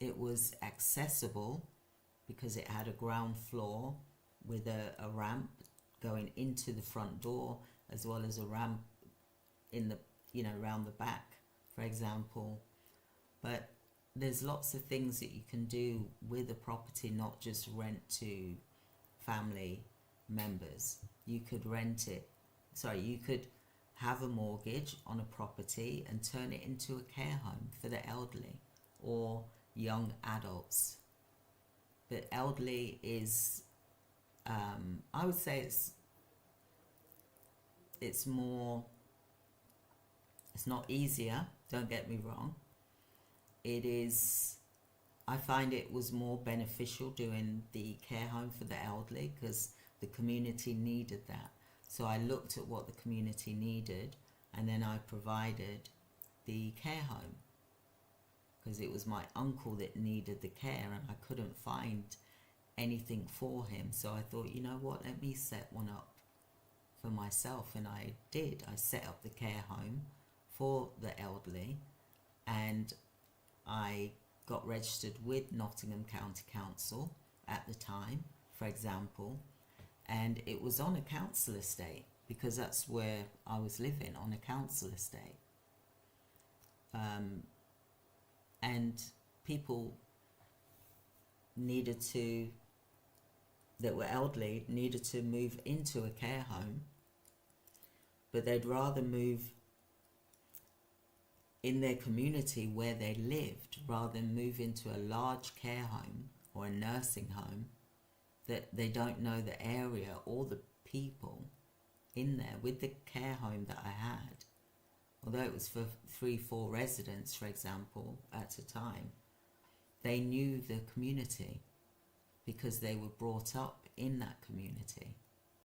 it was accessible because it had a ground floor with a ramp going into the front door, as well as a ramp in the, around the back, for example. But there's lots of things that you can do with a property, not just rent to family members. You could you could have a mortgage on a property and turn it into a care home for the elderly or young adults. The elderly is, I would say it's more, it's not easier, don't get me wrong. It is, I find it was more beneficial doing the care home for the elderly because the community needed that. So I looked at what the community needed and then I provided the care home because it was my uncle that needed the care and I couldn't find anything for him. So I thought, you know what, let me set one up for myself, and I did. I set up the care home for the elderly and I got registered with Nottingham County Council at the time, for example, and it was on a council estate because that's where I was living, on a council estate. And people that were elderly needed to move into a care home, but they'd rather move in their community where they lived rather than move into a large care home or a nursing home that they don't know the area or the people in there. With the care home that I had, although it was for 3-4 residents, for example, at a time, they knew the community because they were brought up in that community.